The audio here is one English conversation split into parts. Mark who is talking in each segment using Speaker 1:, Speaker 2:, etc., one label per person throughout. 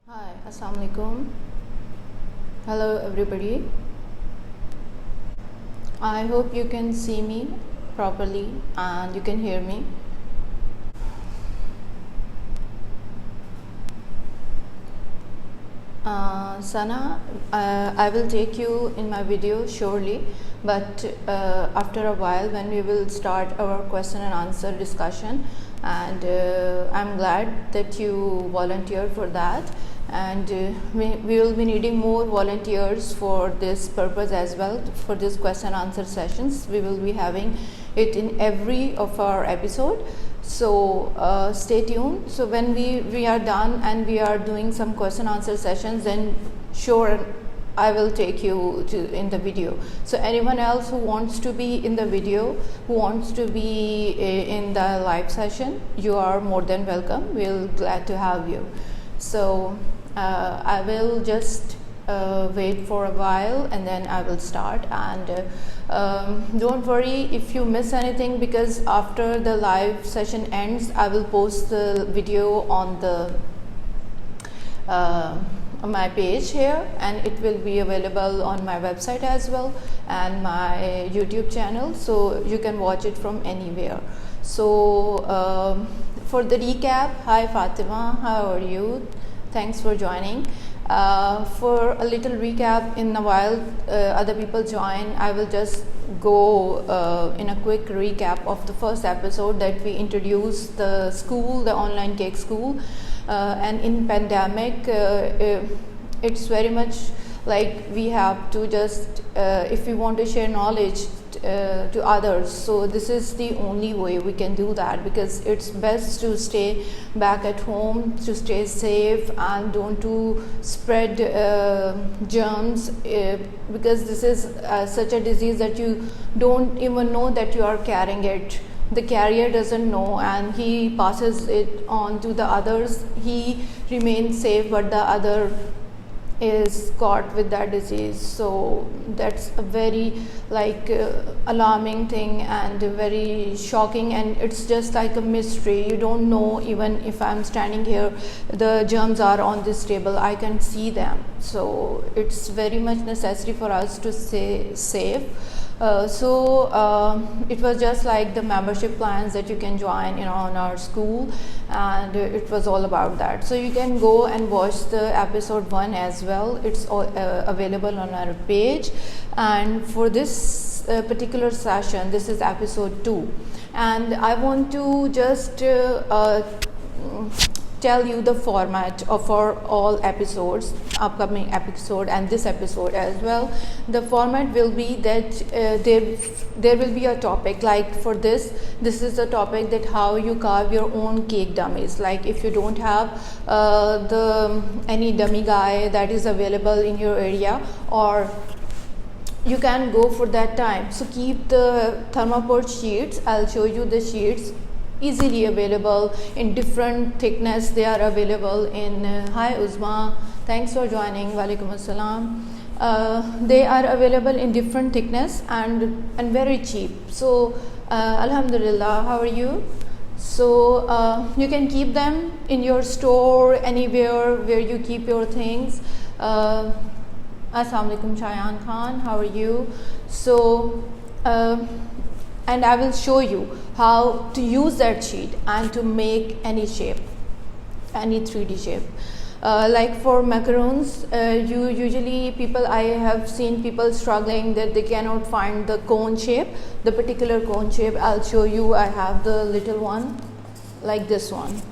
Speaker 1: Hi, Assalamu alaikum. Hello, everybody. I hope you can see me properly and you can hear me. Sana, I will take you in my video surely, but after a while when we will start our question and answer discussion, and I'm glad that you volunteer for that, and we will be needing more volunteers for this purpose as well. For this question and answer sessions, we will be having it in every of our episode. So stay tuned. So when we are done and we are doing some question answer sessions, then sure I will take you to in the video. So anyone else who wants to be in the video, who wants to be in the live session, you are more than welcome. We'll glad to have you. So I will just wait for a while and then I will start. And don't worry if you miss anything, because after the live session ends I will post the video on the on my page here, and it will be available on my website as well and my YouTube channel, so you can watch it from anywhere. So for the recap, hi Fatima, how are you? Thanks for joining. For a little recap, in a while other people join, I will just go in a quick recap of the first episode that we introduced the school, the online cake school. And in pandemic it's very much like we have to just if we want to share knowledge to others, so this is the only way we can do that, because it's best to stay back at home, to stay safe and don't to spread germs, because this is such a disease that you don't even know that you are carrying it. The carrier doesn't know and he passes it on to the others. He remains safe, but the other is caught with that disease. So that's a very alarming thing and very shocking, and it's just like a mystery. You don't know, even if I'm standing here, the germs are on this table, I can see them. So it's very much necessary for us to stay safe. It was just like the membership plans that you can join on our school, and it was all about that. So you can go and watch the episode 1 as well. It's all, available on our page. And for this particular session, this is episode 2, and I want to just tell you the format of our all episodes, upcoming episode and this episode as well. The format will be that there will be a topic, like for this is a topic that how you carve your own cake dummies. Like if you don't have any dummy guy that is available in your area, or you can go for that time. So keep the thermopore sheets. I'll show you the sheets, easily available in different thickness. They are available in hi Uzma, thanks for joining, walaikum assalam. They are available in different thickness and very cheap. So alhamdulillah, how are you? So you can keep them in your store, anywhere where you keep your things. Assalamu alaikum Shayan Khan, how are you? So and I will show you how to use that sheet and to make any shape, any 3D shape. Like for macaroons, I have seen people struggling that they cannot find the cone shape, the particular cone shape. I'll show you. I have the little one, like this one.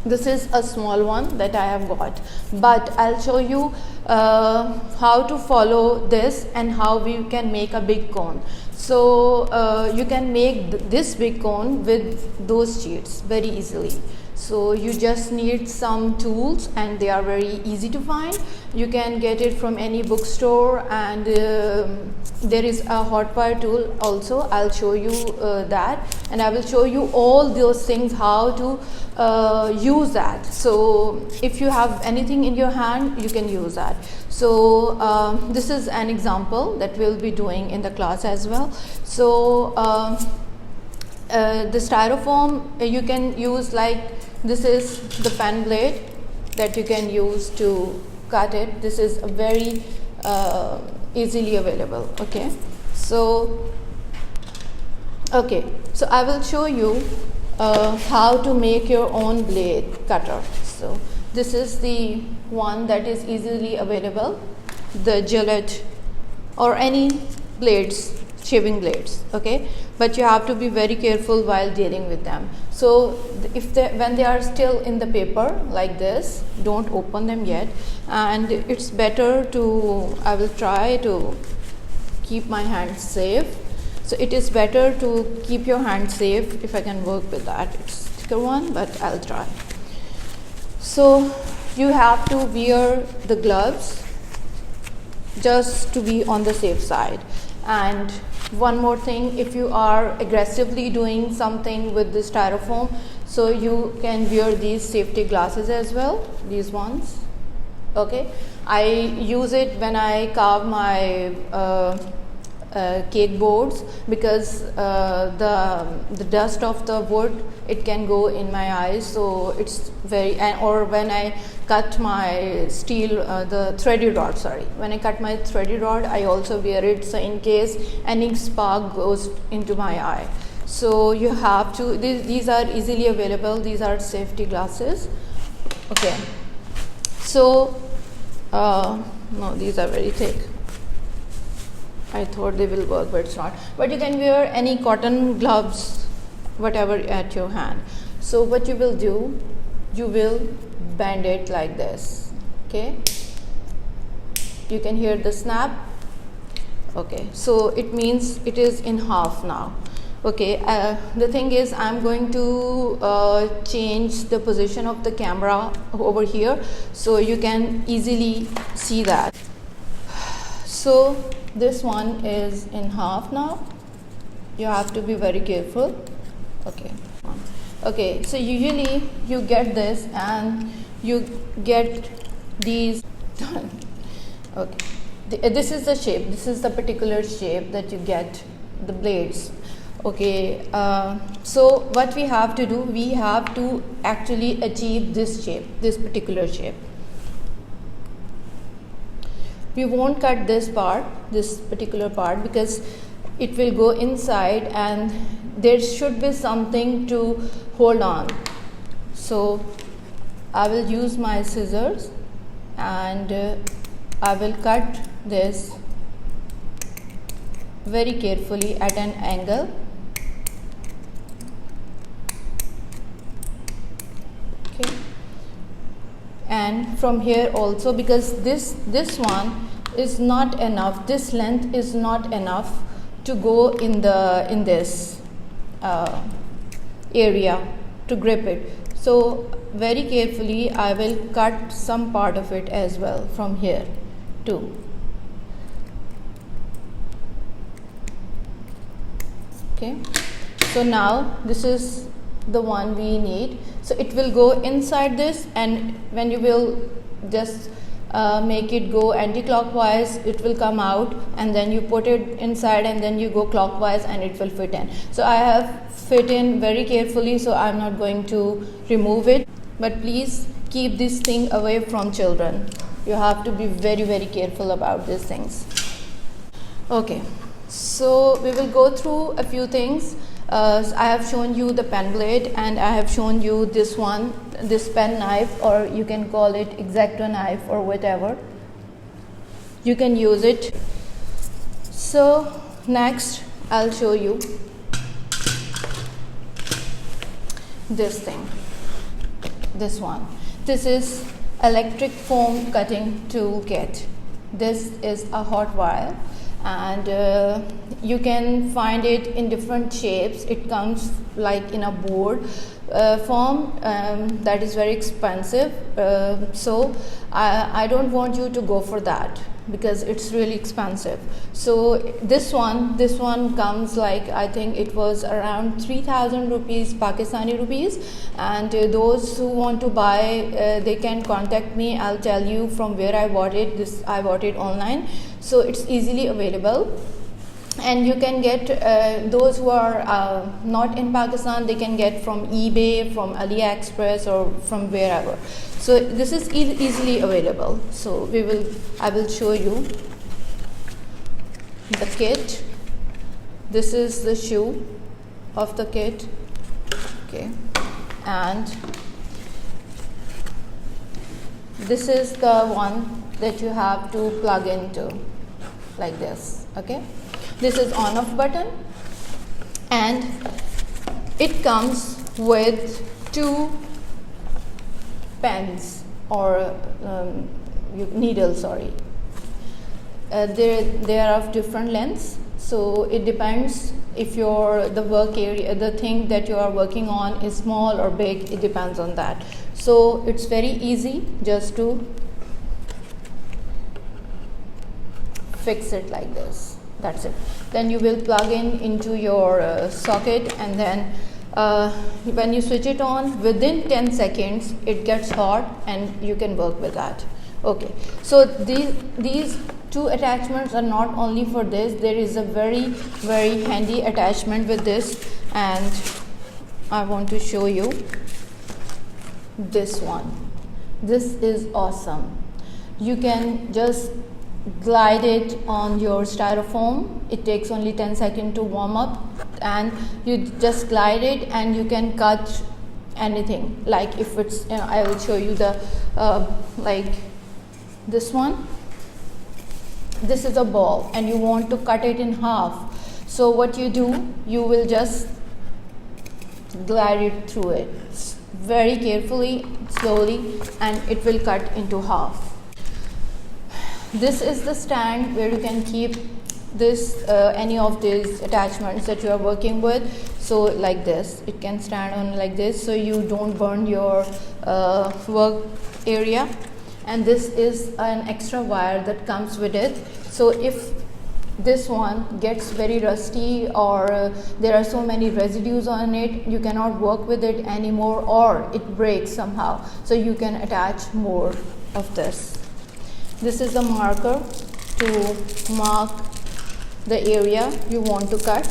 Speaker 1: This is a small one that I have got, but I'll show you how to follow this and how we can make a big cone. So you can make this big cone with those sheets very easily. So you just need some tools, and they are very easy to find. You can get it from any bookstore, and there is a hotwire tool also. I'll show you that, and I will show you all those things, how to use that. So if you have anything in your hand, you can use that. So this is an example that we'll be doing in the class as well. So the styrofoam you can use, like this is the pen blade, that you can use to cut it. This is a very easily available. Okay, so I will show you how to make your own blade cutter. So this is the one that is easily available, the Gillette or any blades, shaving blades. Okay, but you have to be very careful while dealing with them. So when they are still in the paper like this, don't open them yet, and it's better to, I will try to keep my hands safe. So it is better to keep your hands safe. If I can work with that, it's a thicker one, but I'll try. So you have to wear the gloves just to be on the safe side. And one more thing, if you are aggressively doing something with the styrofoam, so you can wear these safety glasses as well, these ones. Okay, I use it when I carve my cake boards, because the dust of the wood, it can go in my eyes, so it's very, or when I cut my steel, the threaded rod, when I cut my threaded rod, I also wear it, so in case any spark goes into my eye. So you have to, these are easily available, these are safety glasses. Okay, so no, these are very thick. I thought they will work, but it's not. But you can wear any cotton gloves, whatever at your hand. So what you will do, you will bend it like this. Okay, you can hear the snap. Okay, so it means it is in half now. Okay, the thing is, I'm going to change the position of the camera over here, so you can easily see that. So this one is in half now. You have to be very careful. Okay, so usually you get this and you get these done. Okay, this is the shape, this is the particular shape that you get the blades. Okay, so what we have to do, we have to actually achieve this shape, this particular shape. We won't cut this part, this particular part, because it will go inside and there should be something to hold on. So I will use my scissors and I will cut this very carefully at an angle. Okay, and from here also, because this one is not enough, this length is not enough to go in this area to grip it. So very carefully I will cut some part of it as well from here too. Okay, so now this is the one we need. So it will go inside this, and when you will just make it go anti-clockwise, it will come out, and then you put it inside and then you go clockwise and it will fit in. So I have fit in very carefully, so I'm not going to remove it, but please keep this thing away from children. You have to be very, very careful about these things. Okay, so we will go through a few things. I have shown you the pen blade, and I have shown you this one, this pen knife, or you can call it X-Acto knife or whatever. You can use it. So next I'll show you this thing, this one. This is electric foam cutting tool kit. This is a hot wire, and you can find it in different shapes. It comes like in a board form, that is very expensive, so I don't want you to go for that because it's really expensive. So this one comes like, I think it was around 3,000 rupees, Pakistani rupees, and those who want to buy, they can contact me. I'll tell you from where I bought it. I bought it online, so it's easily available. and you can get those who are not in Pakistan, they can get from eBay, from AliExpress, or from wherever. So this is easily available. So I will show you the kit. This is the shoe of the kit, okay, and this is the one that you have to plug into like this, okay. This is on off button, and it comes with 2 pens or needles, sorry. They are of different lengths, so it depends if the work area, the thing that you are working on is small or big, it depends on that. So it's very easy just to fix it like this. That's it. Then you will plug into your socket, and then when you switch it on, within 10 seconds it gets hot and you can work with that. Okay, so these 2 attachments are not only for this. There is a very handy attachment with this, and I want to show you this one. This is awesome. You can just glide it on your styrofoam. It takes only 10 seconds to warm up, and you just glide it and you can cut anything. Like if it's, I will show you the like this one. This is a ball and you want to cut it in half. So what you do, you will just glide it through it very carefully, slowly, and it will cut into half. This is the stand where you can keep this any of these attachments that you are working with. So like this, it can stand on like this, so you don't burn your work area. And this is an extra wire that comes with it. So if this one gets very rusty, or there are so many residues on it, you cannot work with it anymore, or it breaks somehow, so you can attach more of this. This is a marker to mark the area you want to cut,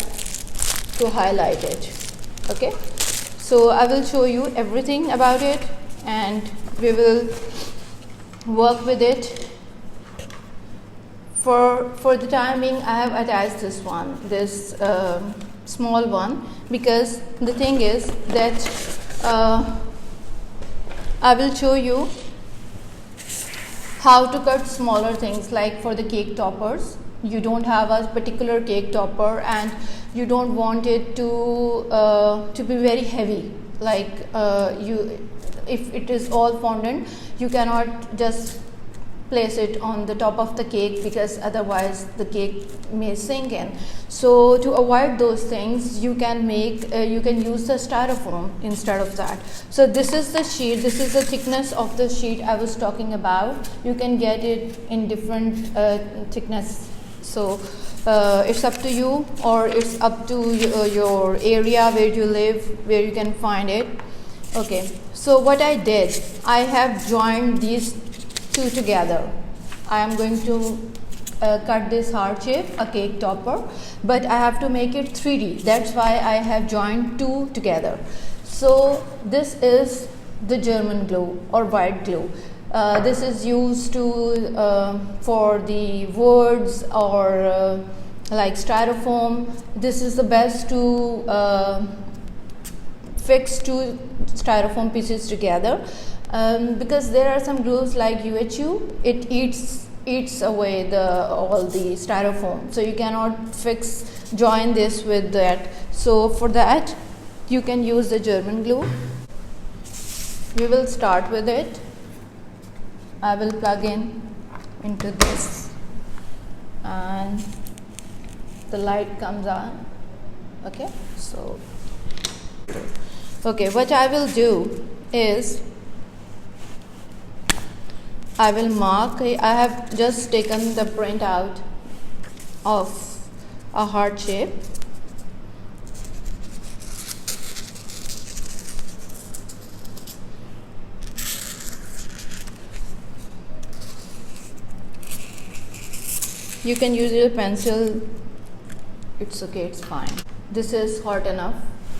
Speaker 1: to highlight it, okay. So I will show you everything about it, and we will work with it. For the timing, I have attached this one, this small one, because the thing is that I will show you how to cut smaller things. Like for the cake toppers, you don't have a particular cake topper and you don't want it to be very heavy. Like if it is all fondant, you cannot just place it on the top of the cake, because otherwise the cake may sink in. So to avoid those things, you can use the styrofoam instead of that. So this is the sheet, this is the thickness of the sheet I was talking about. You can get it in different thickness. So it's up to you, or it's up to your area where you live, where you can find it. Okay, so what I did, I have joined these 2 together. I am going to cut this heart shape, a cake topper, but I have to make it 3D. That's why I have joined 2 together. So this is the German glue or white glue. This is used for the words or like styrofoam. This is the best to fix 2 styrofoam pieces together. Because there are some glues like UHU, it eats away all the styrofoam, so you cannot join this with that. So for that, you can use the German glue. We will start with it. I will plug into this, and the light comes on. Okay, so what I will do is, I will mark. I have just taken the print out of a heart shape. You can use your pencil it's okay, it's fine. This is hot enough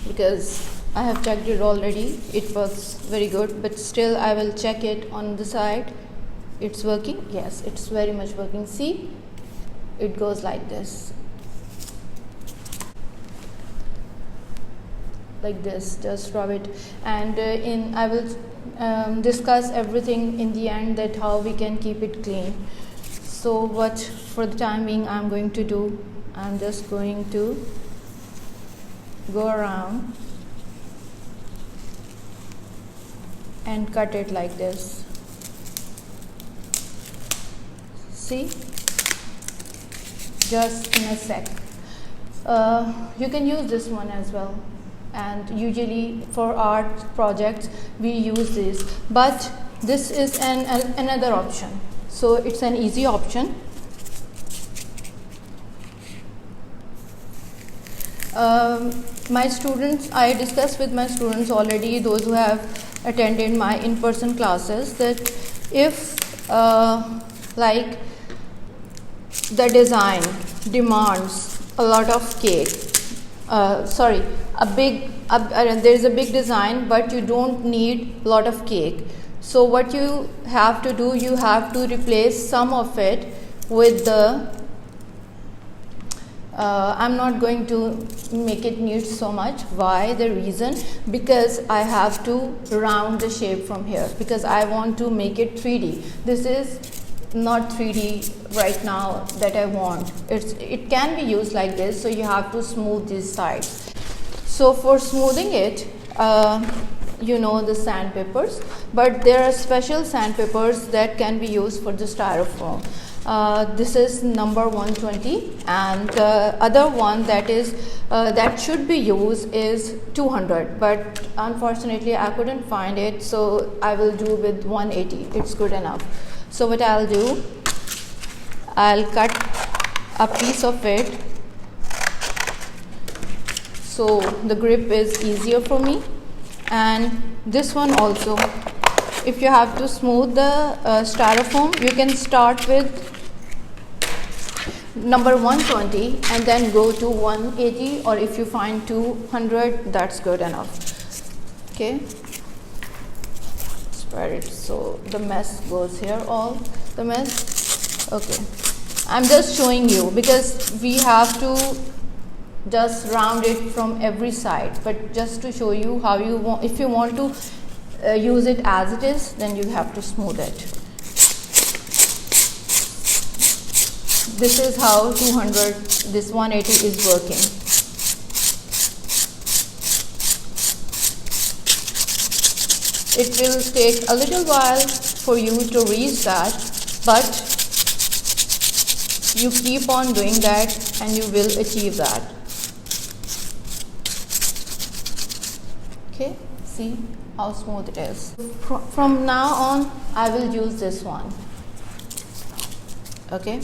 Speaker 1: because I have checked it already. It works very good, but still I will check it on the side. It's working. Yes, it's very much working. See, it goes like this, like this. Just rub it, and I will discuss everything in the end, that how we can keep it clean. So what for the time being I'm going to do, I'm just going to go around and cut it like this. See, just in a sec. You can use this one as well, and usually for art projects we use this, but this is another option, so it's an easy option. My students, I discussed with my students already, those who have attended my in-person classes, that if like the design demands a lot of cake, there is a big design but you don't need a lot of cake, so what you have to do, you have to replace some of it with the I'm not going to make it neat so much. Why? The reason, because I have to round the shape from here, because I want to make it 3D. This is not 3D right now that I want. It can be used like this, so you have to smooth these sides. So for smoothing it, you know the sandpapers, but there are special sandpapers that can be used for the styrofoam. This is number 120, and other one that is that should be used is 200, but unfortunately I couldn't find it, so I will do with 180. It's good enough. So what I'll do, I'll cut a piece of it so the grip is easier for me, and this one also. If you have to smooth the styrofoam, you can start with number 120 and then go to 180, or if you find 200, that's good enough. Okay, spread it so the mess goes here, all the mess. Okay, I'm just showing you because we have to just round it from every side, but just to show you how you want. If you want to use it as it is, then you have to smooth it. This is how 200, this 180 is working. It will take a little while for you to reach that, but you keep on doing that and you will achieve that. Okay, see how smooth it is. From now on, I will use this one. Okay.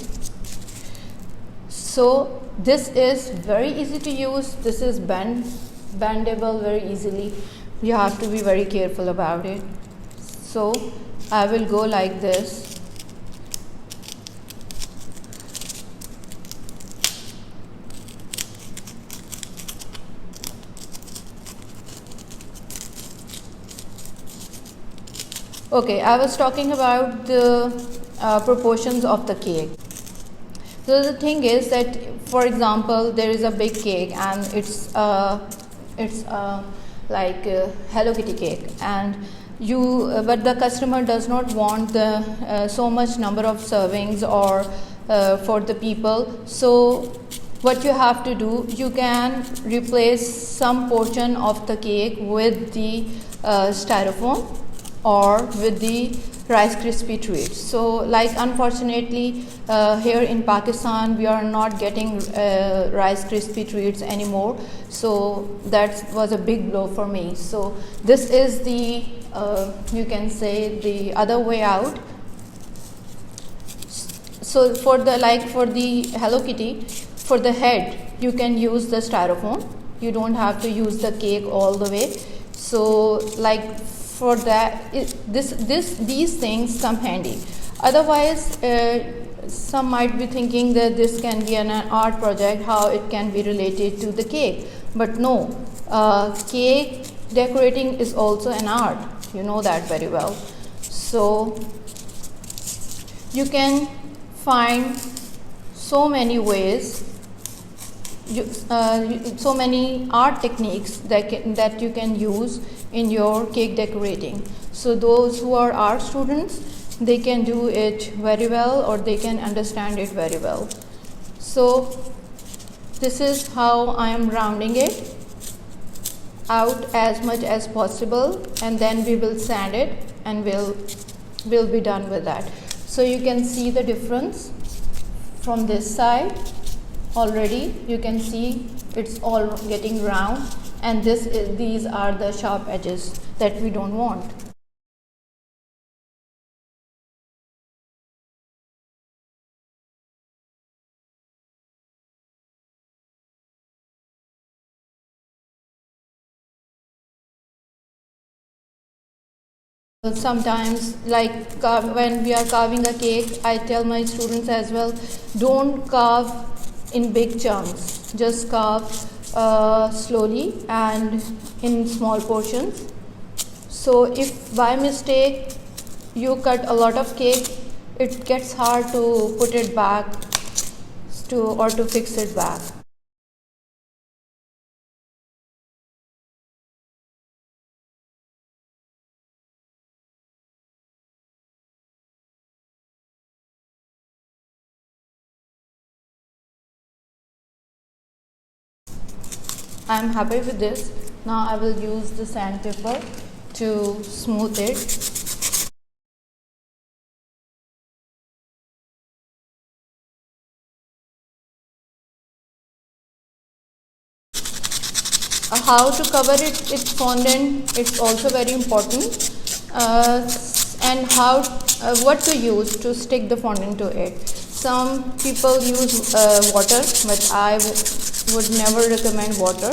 Speaker 1: So this is very easy to use. This is bendable very easily. You have to be very careful about it. So I will go like this. Okay, I was talking about the proportions of the cake. So the thing is that, for example, there is a big cake and it's like Hello Kitty cake, and but the customer does not want the so much number of servings or for the people. So what you have to do, you can replace some portion of the cake with the styrofoam or with the Rice Krispie treats. So like unfortunately here in Pakistan we are not getting Rice Krispie treats anymore, so that was a big blow for me. So this is the you can say the other way out. So for the Hello Kitty, for the head you can use the styrofoam, you don't have to use the cake all the way. So like for that, these things come handy. Otherwise some might be thinking that this can be an art project, how it can be related to the cake, but no, cake decorating is also an art, you know that very well. So you can find so many ways, so many art techniques that you can use in your cake decorating. So those who are art students, they can do it very well, or they can understand it very well. So this is how I am rounding it out as much as possible, and then we will sand it and we'll be done with that. So you can see the difference from this side. Already you can see it's all getting round, and these are the sharp edges that we don't want. Sometimes, like when we are carving a cake, I tell my students as well, don't carve in big chunks, just carve slowly and in small portions. So if by mistake you cut a lot of cake, it gets hard to put it back or to fix it back. I am happy with this. Now I will use the sandpaper to smooth it. How to cover it with fondant, it's also very important, and what to use to stick the fondant to it. Some people use water, but I would never recommend water.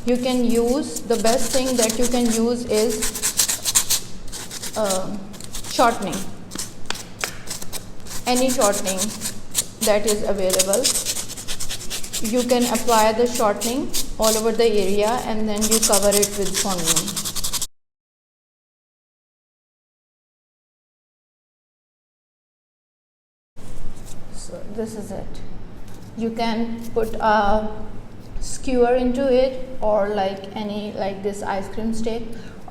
Speaker 1: You can use, the best thing that you can use is shortening, any shortening that is available. You can apply the shortening all over the area, and then you cover it with fondant. So this is it. You can put a skewer into it, or like this ice cream stick,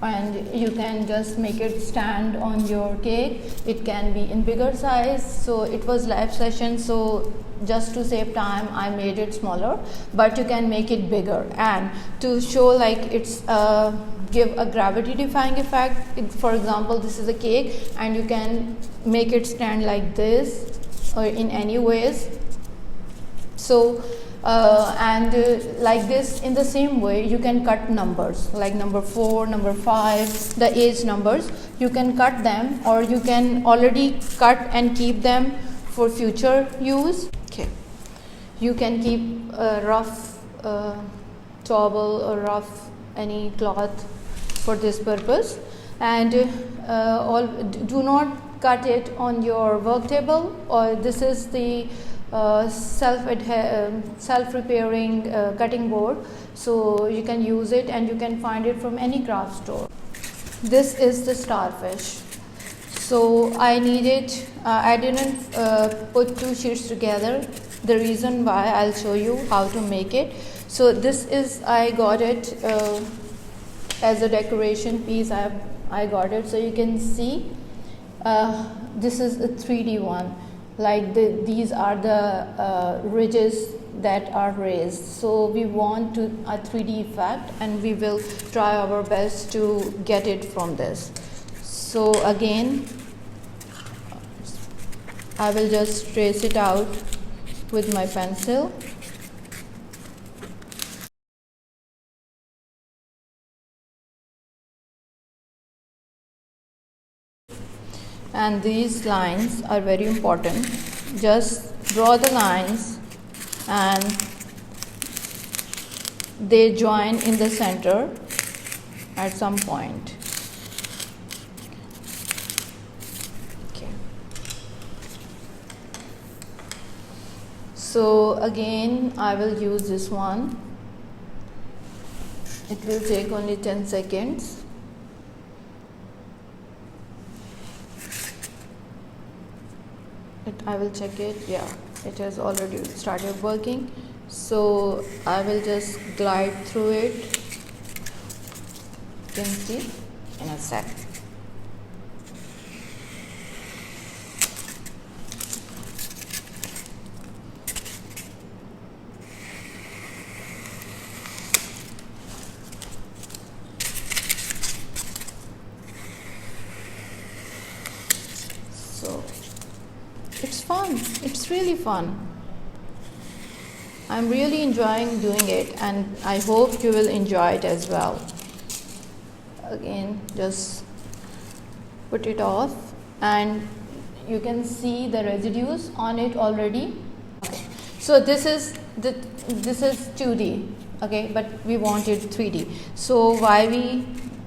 Speaker 1: and you can just make it stand on your cake. It can be in bigger size. So it was live session, so just to save time I made it smaller, but you can make it bigger, and to show like it's give a gravity defying effect. For example, this is a cake, and you can make it stand like this or in any ways. So like this, in the same way you can cut numbers like number 4, number 5, the age numbers. You can cut them, or you can already cut and keep them for future use. Okay, you can keep a rough towel or rough any cloth for this purpose, and do not cut it on your work table, or this is the self-repairing cutting board, so you can use it, and you can find it from any craft store. This is the starfish. So I didn't put two sheets together. The reason why, I'll show you how to make it. So this is, I got it as a decoration piece. I got it, so you can see this is a 3D one. Like these are the ridges that are raised. So we want a 3D effect, and we will try our best to get it from this. So again, I will just trace it out with my pencil. And these lines are very important. Just draw the lines, and they join in the center at some point. Okay. So again I will use this one. It will take only 10 seconds. I will check it. Yeah, it has already started working. So I will just glide through it. You can see in a sec. So it's fun. It's really fun. I'm really enjoying doing it, and I hope you will enjoy it as well. Again, just put it off, and you can see the residues on it already. Okay. So this is 2D, okay, but we want it 3D. So why we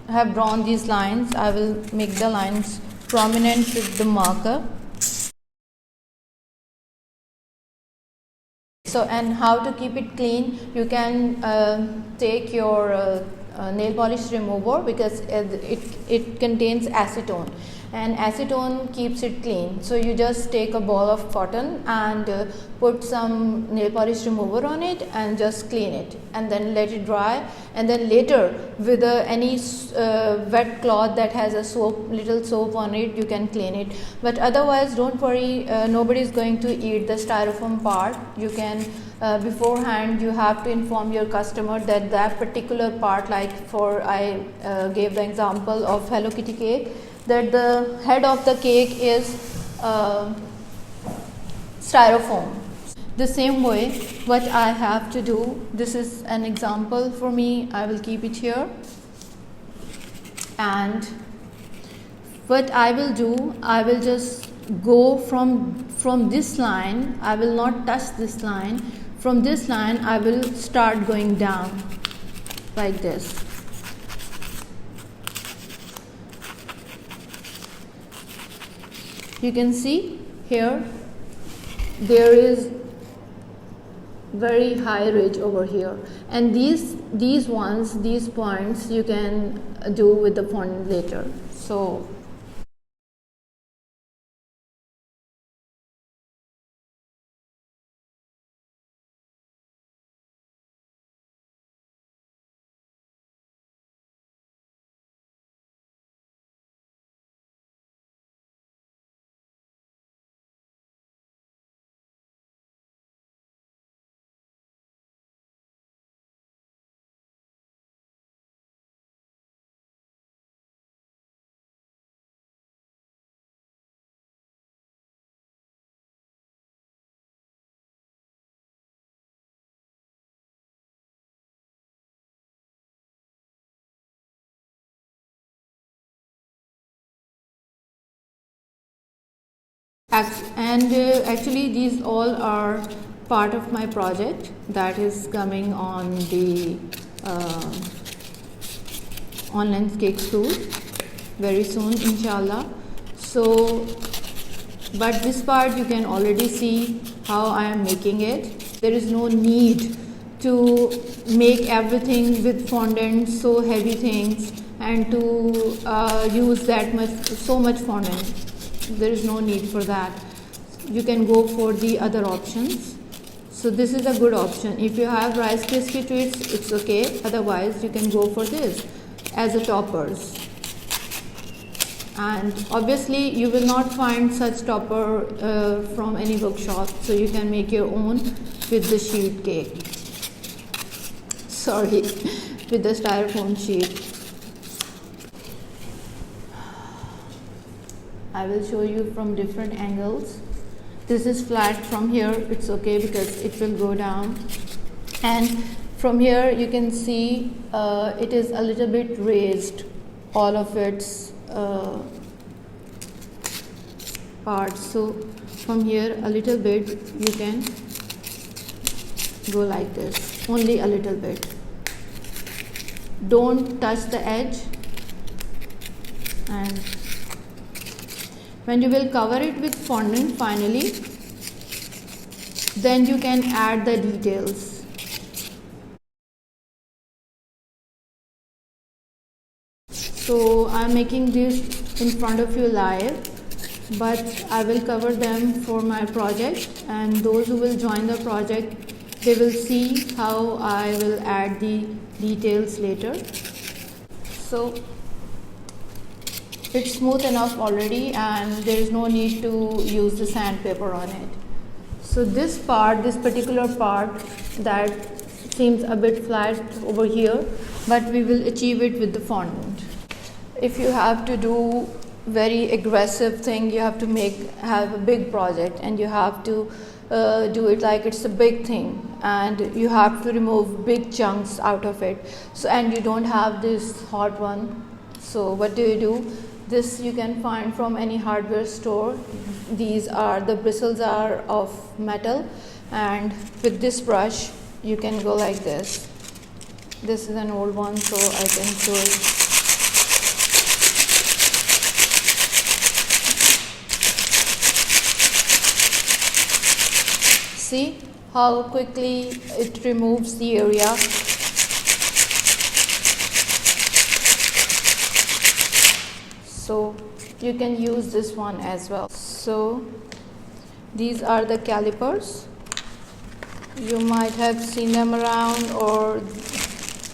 Speaker 1: have drawn these lines, I will make the lines prominent with the marker. So, and how to keep it clean, you can take your nail polish remover, because it contains acetone, and acetone keeps it clean. So you just take a ball of cotton and put some nail polish remover on it and just clean it, and then let it dry, and then later with any wet cloth that has a little soap on it, you can clean it. But otherwise, don't worry, nobody is going to eat the styrofoam part. You can beforehand you have to inform your customer that that particular part, like I gave the example of Hello Kitty cake, that the head of the cake is styrofoam. The same way, what I have to do, this is an example for me, I will keep it here, and what I will do, I will just go from this line, I will not touch this line. From this line I will start going down like this. You can see here there is very high ridge over here, and these points you can do with the fondant later. So actually these all are part of my project that is coming on the online cake school very soon, inshallah. So but this part you can already see how I am making it. There is no need to make everything with fondant, so heavy things, and to use so much fondant. There is no need for that. You can go for the other options. So this is a good option. If you have Rice Krispie treats, it's okay. Otherwise, you can go for this as a toppers. And obviously, you will not find such topper from any bookshop. So you can make your own with the sheet cake. Sorry, with the styrofoam sheet. I will show you from different angles. This is flat from here, it's okay because it will go down. And from here you can see it is a little bit raised, all of its parts. So from here a little bit you can go like this, only a little bit. Don't touch the edge, and when you will cover it with fondant finally, then you can add the details. So I'm making this in front of you live, but I will cover them for my project, and those who will join the project, they will see how I will add the details later. So it's smooth enough already, and there is no need to use the sandpaper on it. So this particular part that seems a bit flat over here, but we will achieve it with the fondant. If you have to do very aggressive thing, you have to have a big project, and you have to do it like it's a big thing, and you have to remove big chunks out of it. So, and you don't have this hot one. So what do? This you can find from any hardware store. The bristles are of metal, and with this brush you can go like this. This is an old one, so I can show it. See how quickly it removes the area. So you can use this one as well. So these are the calipers. You might have seen them around, or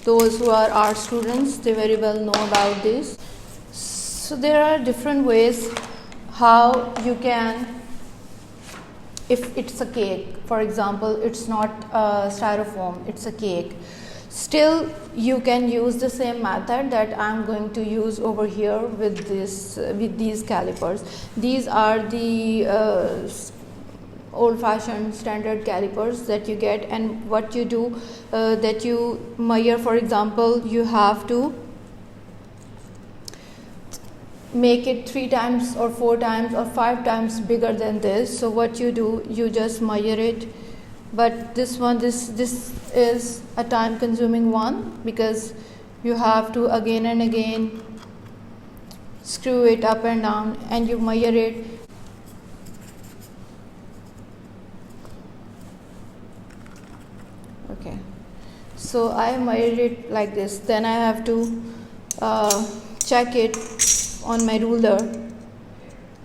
Speaker 1: those who are art students, they very well know about this. So there are different ways how you can, if it's a cake, for example, it's not styrofoam, it's a cake. Still, you can use the same method that I'm going to use over here with these calipers. These are the old-fashioned standard calipers that you get, and what you do, that you measure. For example, you have to make it 3 times or 4 times or 5 times bigger than this. So what you do, you just measure it. But this one, this is a time consuming one, because you have to again and again screw it up and down, and you measure it. Okay, so I measured it like this. Then I have to check it on my ruler.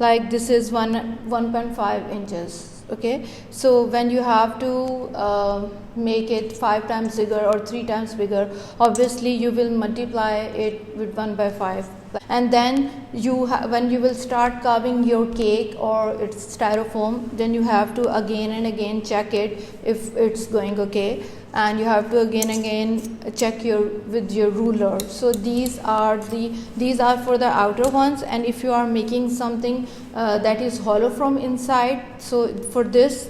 Speaker 1: Like this is 1.5 inches. Okay, so when you have to make it 5 times bigger or 3 times bigger, obviously you will multiply it with 1/5, and then when you will start carving your cake or it's styrofoam, then you have to again and again check it if it's going okay, and you have to again check with your ruler. So these are for the outer ones, and if you are making something that is hollow from inside, so for this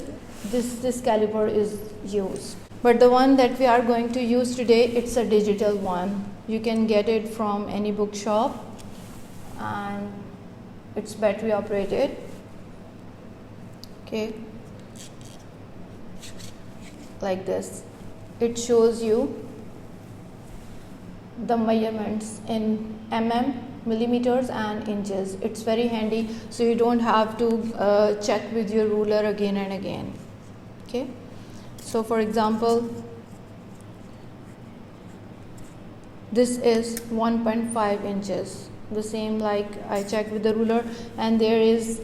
Speaker 1: caliper is used. But the one that we are going to use today, it's a digital one. You can get it from any bookshop, and it's battery operated. Okay, like this. It shows you the measurements in millimeters and inches. It's very handy, so you don't have to check with your ruler again and again. Okay, so for example, this is 1.5 inches, the same like I checked with the ruler, and there is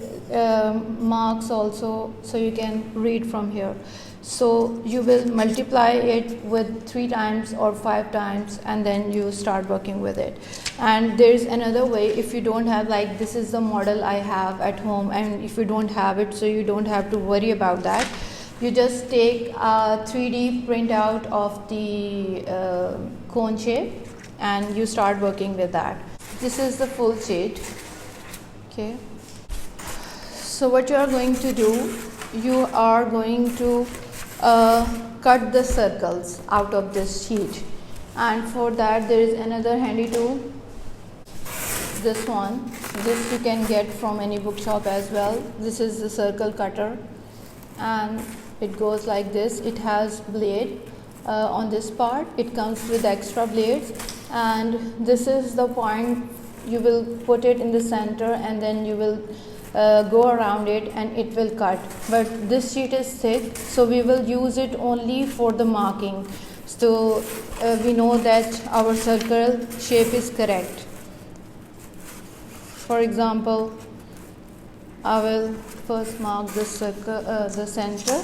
Speaker 1: marks also, so you can read from here. So you will multiply it with 3 times or 5 times, and then you start working with it. And there is another way. If you don't have, like this is the model I have at home, and if you don't have it, so you don't have to worry about that. You just take a 3D printout of the cone shape, and you start working with that. This is the full sheet. Okay, so what you are going to do, you are going to cut the circles out of this sheet, and for that there is another handy tool, this one. This you can get from any bookshop as well. This is the circle cutter, and it goes like this. It has blade on this part. It comes with extra blades, and this is the point. You will put it in the center, and then you will go around it and it will cut, but this sheet is thick, so we will use it only for the marking, so we know that our circle shape is correct. For example, I will first mark the circle, the center.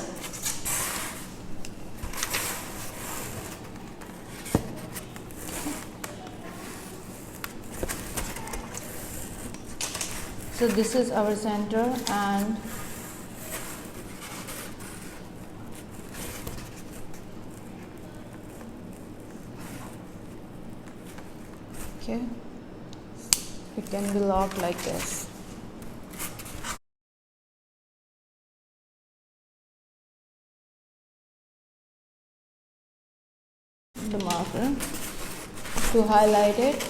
Speaker 1: So this is our center, and okay, it can be locked like this. The marker to highlight it.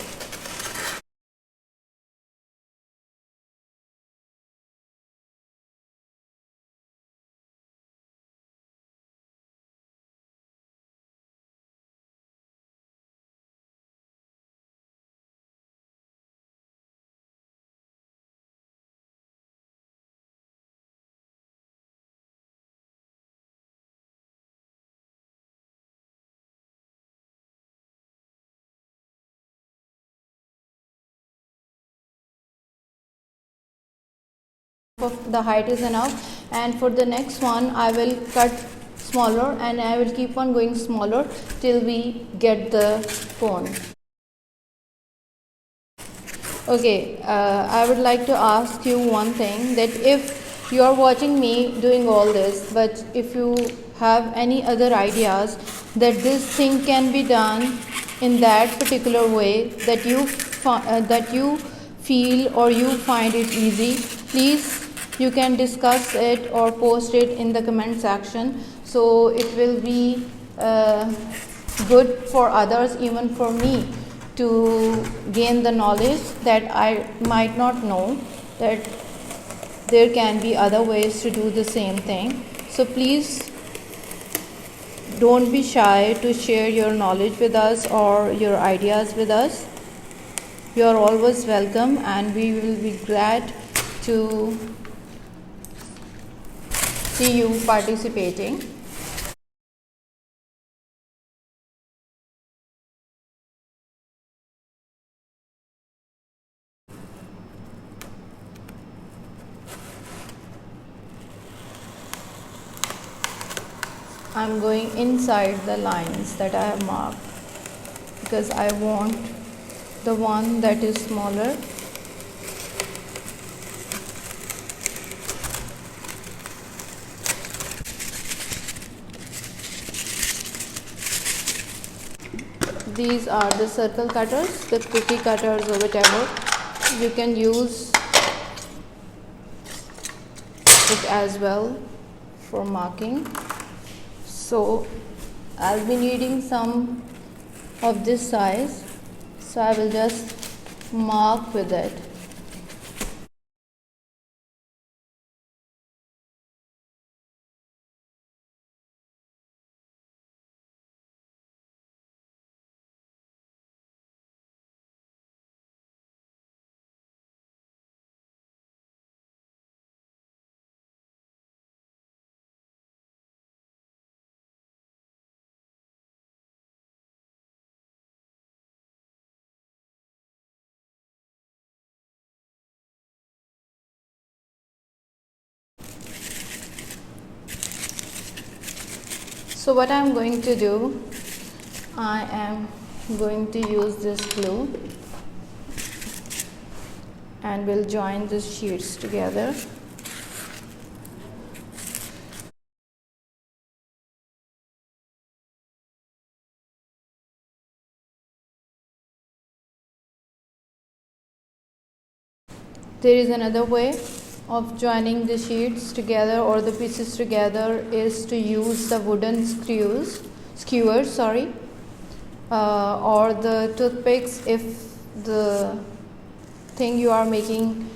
Speaker 1: The height is enough, and for the next one I will cut smaller and I will keep on going smaller till we get the cone. Okay, I would like to ask you one thing, that if you are watching me doing all this, but if you have any other ideas that this thing can be done in that particular way that you feel or you find it easy, please you can discuss it or post it in the comment section, so it will be good for others, even for me, to gain the knowledge that I might not know, that there can be other ways to do the same thing. So please don't be shy to share your knowledge with us or your ideas with us. You are always welcome, and we will be glad to see you participating. I'm going inside the lines that I have marked because I want the one that is smaller. These are the circle cutters, the cookie cutters or whatever. You can use it as well for marking. So I'll be needing some of this size, so I will just mark with it. So what I am going to do, I am going to use this glue and we'll join the sheets together. There is another way of joining the sheets together or the pieces together, is to use the wooden skewers, or the toothpicks. If the thing you are making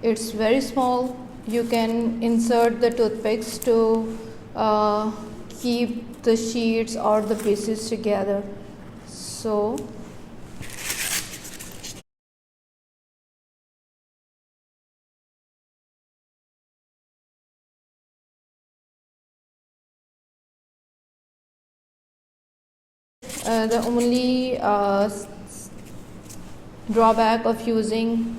Speaker 1: it's very small, you can insert the toothpicks to keep the sheets or the pieces together. So The only drawback of using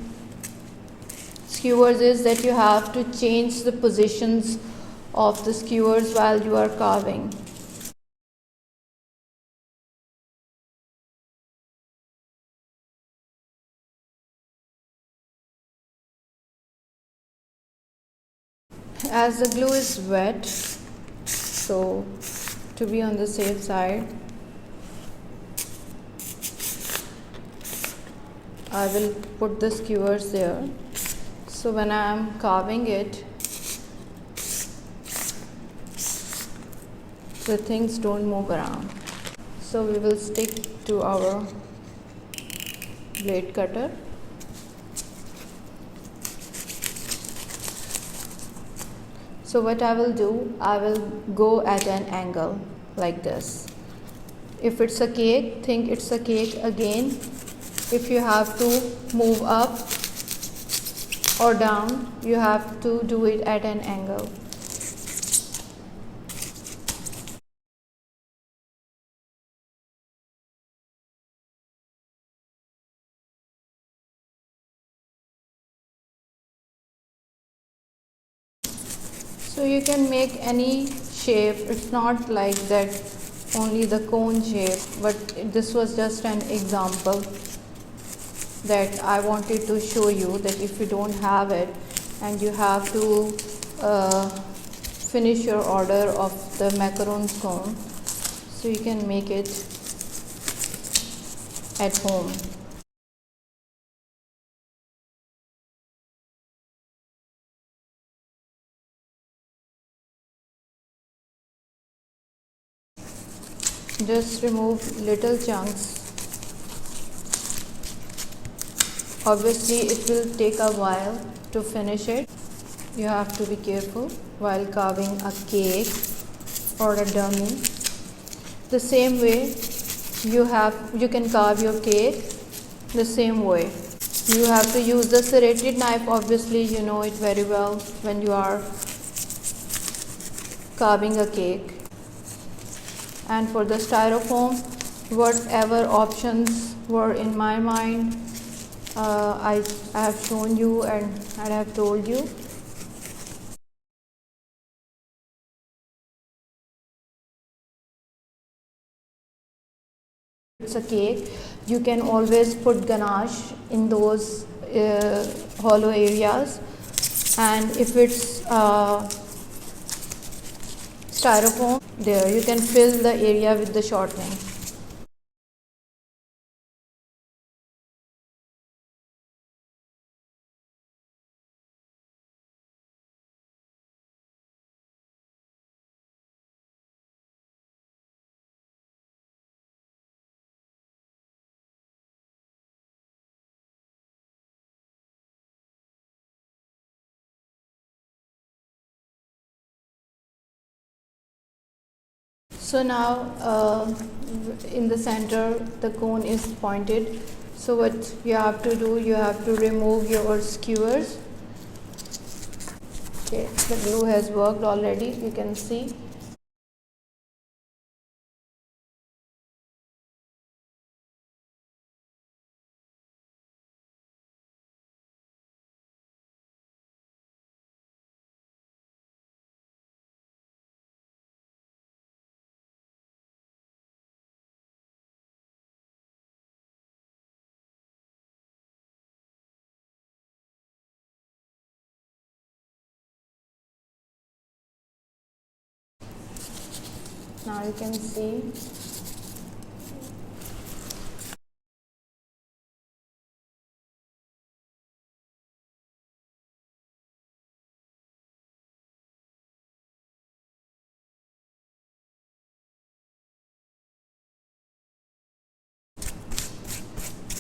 Speaker 1: skewers is that you have to change the positions of the skewers while you are carving. As the glue is wet, so to be on the safe side, I will put the skewers there. So when I am carving it, the things don't move around. So we will stick to our blade cutter. So what I will do, I will go at an angle like this. If it's a cake, think it's a cake again. If you have to move up or down, you have to do it at an angle. So you can make any shape. It's not like that only the cone shape, but this was just an example that I wanted to show you, that if you don't have it and you have to finish your order of the macaron cone, so you can make it at home. Just remove little chunks. Obviously it will take a while to finish it. You have to be careful while carving a cake or a dummy. The same way you can carve your cake the same way. You have to use the serrated knife. Obviously you know it very well when you are carving a cake. And for the styrofoam, whatever options were in my mind, I have shown you and I have told you. It's a cake, you can always put ganache in those hollow areas, and if it's styrofoam, there you can fill the area with the shortening. So now in the center the cone is pointed. So what you have to do, you have to remove your skewers. Okay, the glue has worked already, you can see. Now you can see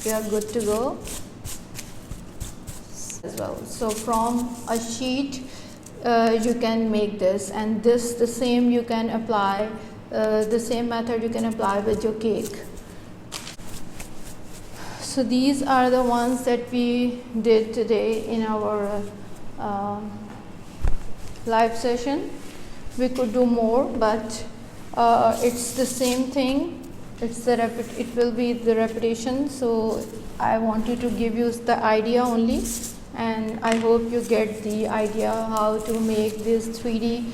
Speaker 1: we are good to go as well. So from a sheet you can make this, and this the same you can apply, the same method you can apply with your cake. So these are the ones that we did today in our live session. We could do more, but it's the same thing it will be the repetition. So I wanted to give you the idea only, and I hope you get the idea how to make these 3D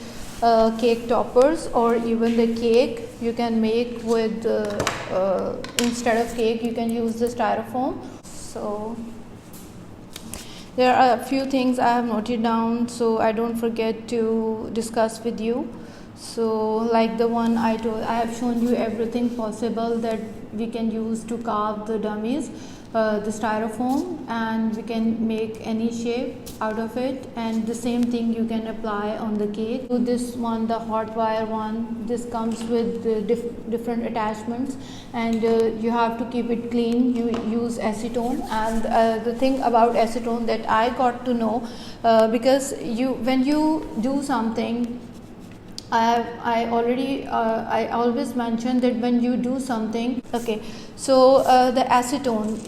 Speaker 1: cake toppers, or even the cake you can make with instead of cake you can use the styrofoam. So there are a few things I have noted down so I don't forget to discuss with you. So like the one I have shown you everything possible that we can use to carve the dummies, the styrofoam, and we can make any shape out of it, and the same thing you can apply on the cake. So this one, the hot wire one, this comes with different attachments, and you have to keep it clean. You use acetone, and the thing about acetone that I got to know, because when you do something, I always mention that when you do something, okay, so the acetone,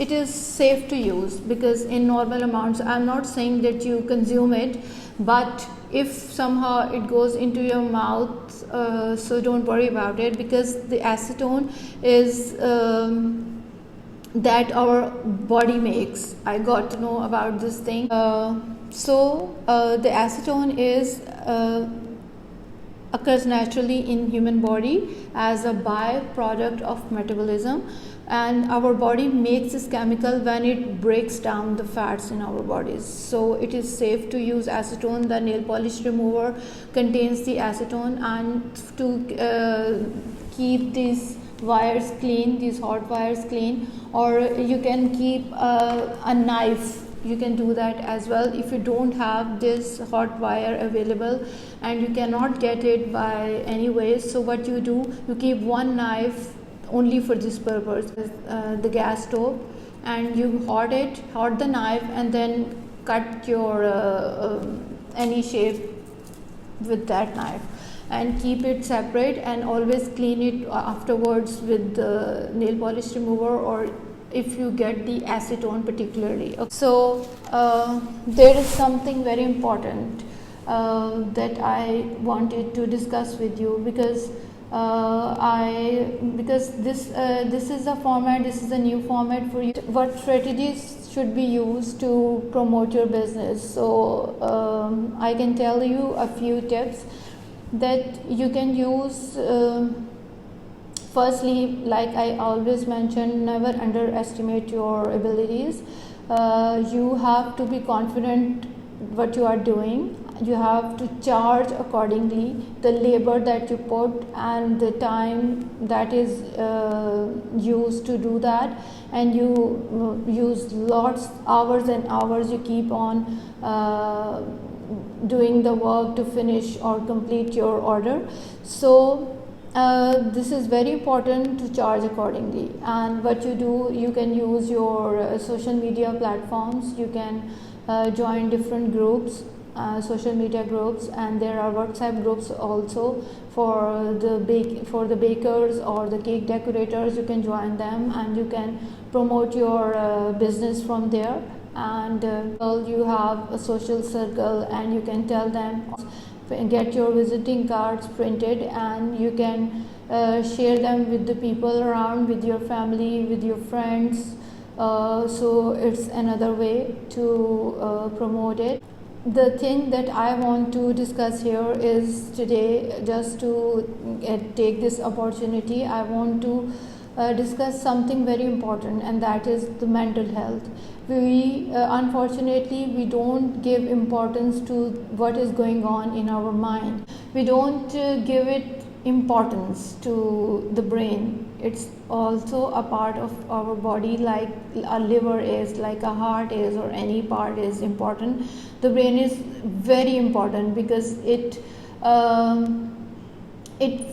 Speaker 1: it is safe to use, because in normal amounts, I'm not saying that you consume it, but if somehow it goes into your mouth, so don't worry about it, because the acetone is that our body makes. I got to know about this thing. So the acetone is occurs naturally in human body as a byproduct of metabolism, and our body makes this chemical when it breaks down the fats in our bodies. So it is safe to use acetone. The nail polish remover contains the acetone, and to keep these wires clean, these hot wires clean, or you can keep a knife. You can do that as well if you don't have this hot wire available and you cannot get it by any way. So what you do, you keep one knife only for this purpose, the gas stove, and you hot the knife, and then cut your any shape with that knife, and keep it separate, and always clean it afterwards with the nail polish remover, or if you get the acetone particularly. So there is something very important that I wanted to discuss with you, because this is a format, this is a new format for you. What strategies should be used to promote your business? So I can tell you a few tips that you can use. Firstly, like I always mention, never underestimate your abilities. You have to be confident what you are doing. You have to charge accordingly. The labor that you put and the time that is used to do that, and you use hours and hours. You keep on doing the work to finish or complete your order. So this is very important to charge accordingly. And what you do, you can use your social media platforms. You can join different groups, social media groups, and there are WhatsApp groups also for the bakers or the cake decorators. You can join them and you can promote your business from there. And you have a social circle, and you can tell them, get your visiting cards printed, and you can share them with the people around, with your family, with your friends. So it's another way to promote it. The thing that I want to discuss here is today, just to take this opportunity, I want to discuss something very important, and that is the mental health. We unfortunately we don't give importance to what is going on in our mind. We don't give it importance to the brain. It's also a part of our body, like a liver is, like a heart is, or any part is important. The brain is very important because it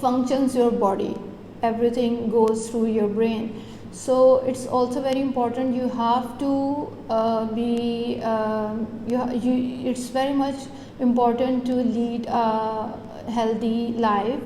Speaker 1: functions your body. Everything goes through your brain. So it's also very important. You have to it's very much important to lead a healthy life.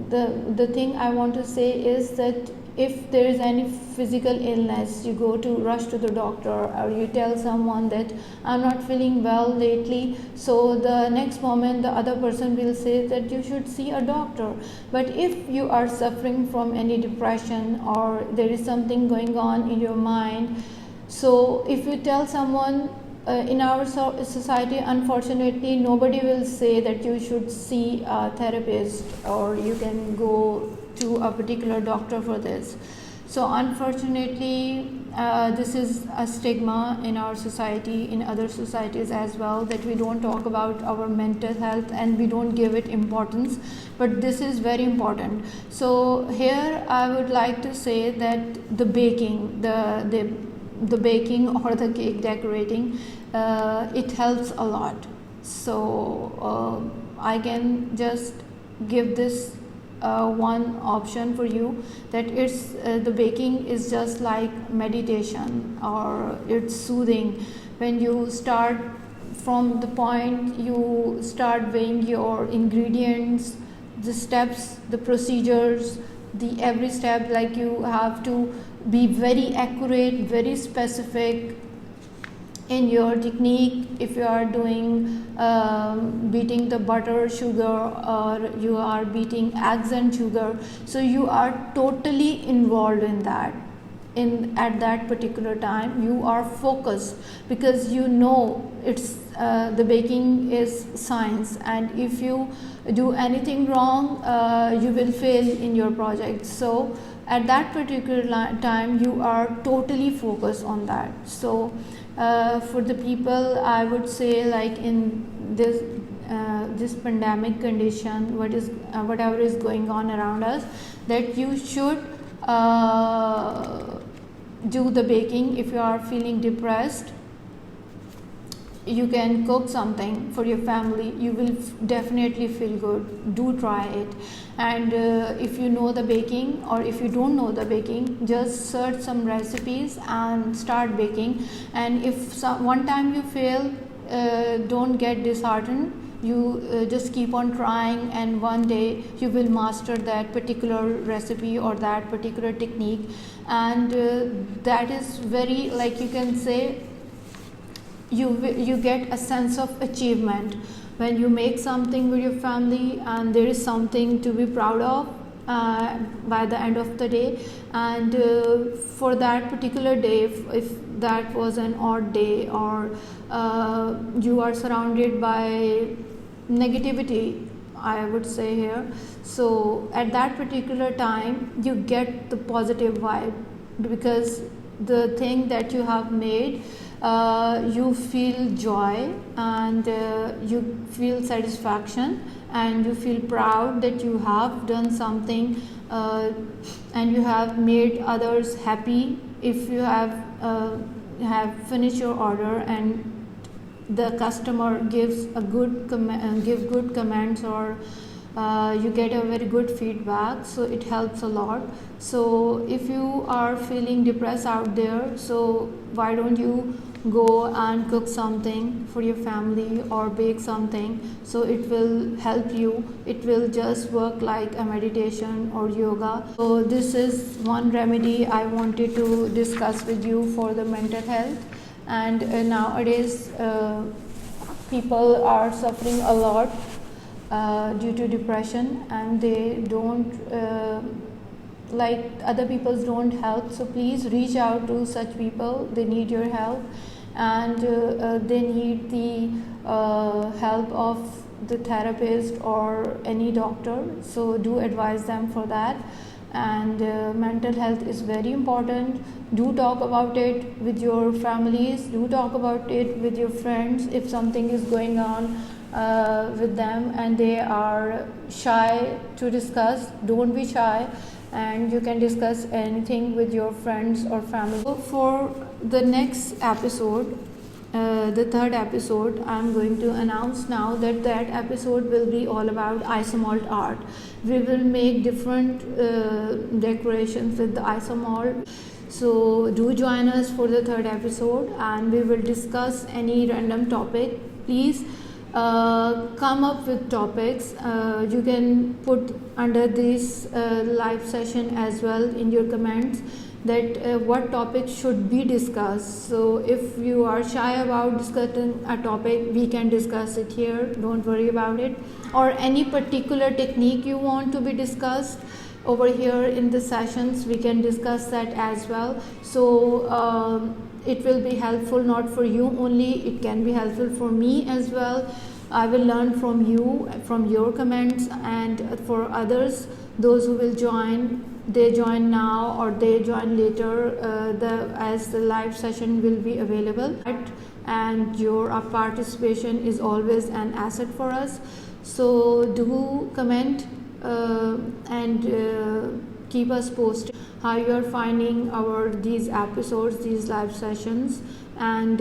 Speaker 1: The thing I want to say is that if there is any physical illness, you go to rush to the doctor, or you tell someone that I'm not feeling well lately, so the next moment the other person will say that you should see a doctor. But if you are suffering from any depression, or there is something going on in your mind, so if you tell someone, in our society, unfortunately, nobody will say that you should see a therapist or you can go to a particular doctor for this. So unfortunately, this is a stigma in our society, in other societies as well, that we don't talk about our mental health and we don't give it importance, but this is very important. So here I would like to say that the baking, the baking or the cake decorating, it helps a lot. So I can just give this one option for you, that it's the baking is just like meditation, or it's soothing. When you start from the point you start weighing your ingredients, the steps, the procedures, the every step, like you have to be very accurate, very specific in your technique. If you are doing beating the butter, sugar, or you are beating eggs and sugar, so you are totally involved in that. At that particular time you are focused, because you know it's the baking is science, and if you do anything wrong, you will fail in your project. So at that particular time you are totally focused on that. So for the people, I would say, like in this pandemic condition, whatever is going on around us, that you should do the baking. If you are feeling depressed, you can cook something for your family, you will definitely feel good. Do try it. And if you know the baking, or if you don't know the baking, just search some recipes and start baking. And if one time you fail, don't get disheartened. You just keep on trying, and one day you will master that particular recipe or that particular technique. And that is very, like, you can say, you get a sense of achievement when you make something with your family, and there is something to be proud of by the end of the day. And for that particular day, if that was an odd day, or you are surrounded by negativity, I would say here, so at that particular time you get the positive vibe, because the thing that you have made, you feel joy, and you feel satisfaction, and you feel proud that you have done something, and you have made others happy. If you have finished your order and the customer gives a good give good comments, or you get a very good feedback, so it helps a lot. So if you are feeling depressed out there, so why don't you go and cook something for your family, or bake something, so it will help you. It will just work like a meditation or yoga. So this is one remedy I wanted to discuss with you for the mental health. And nowadays people are suffering a lot due to depression, and they don't like other people don't help. So please reach out to such people. They need your help, and they need the help of the therapist or any doctor. So do advise them for that. And mental health is very important. Do talk about it with your families, do talk about it with your friends. If something is going on with them and they are shy to discuss, don't be shy, and you can discuss anything with your friends or family. So for the next episode, the third episode, I'm going to announce now that episode will be all about isomalt art. We will make different decorations with the isomalt. So do join us for the third episode, and we will discuss any random topic. Please come up with topics. You can put under this live session as well in your comments that what topic should be discussed. So if you are shy about discussing a topic, we can discuss it here, don't worry about it. Or any particular technique you want to be discussed over here in the sessions, we can discuss that as well. So it will be helpful not for you only, it can be helpful for me as well. I will learn from you, from your comments, and for others, those who will join, they join now or they join later, as the live session will be available, and your participation is always an asset for us. So do comment and keep us posted how you are finding these episodes, these live sessions, and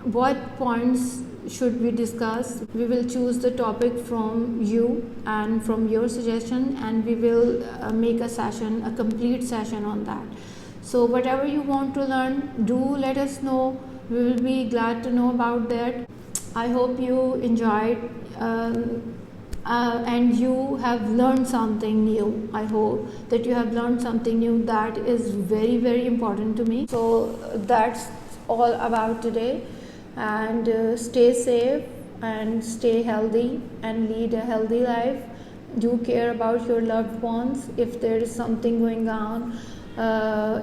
Speaker 1: what points should we discuss. We will choose the topic from you and from your suggestion, and we will make a session, a complete session on that. So whatever you want to learn, do let us know. We will be glad to know about that. I hope you enjoyed and you have learned something new. I hope that you have learned something new. That is very, very important to me. So that's all about today, and stay safe and stay healthy and lead a healthy life. Do care about your loved ones. If there is something going on,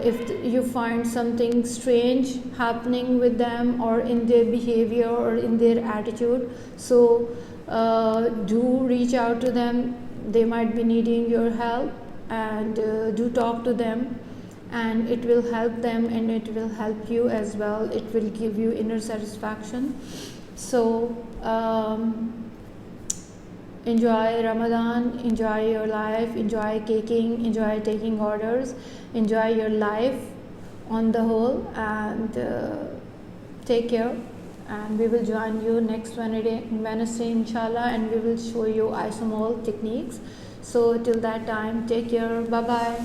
Speaker 1: if you find something strange happening with them or in their behavior or in their attitude, so do reach out to them. They might be needing your help, and do talk to them, and it will help them and it will help you as well. It will give you inner satisfaction. So enjoy Ramadan, enjoy your life, enjoy caking, enjoy taking orders, enjoy your life on the whole, and take care. And we will join you next Wednesday inshallah, and we will show you isomol techniques. So till that time, take care, bye bye.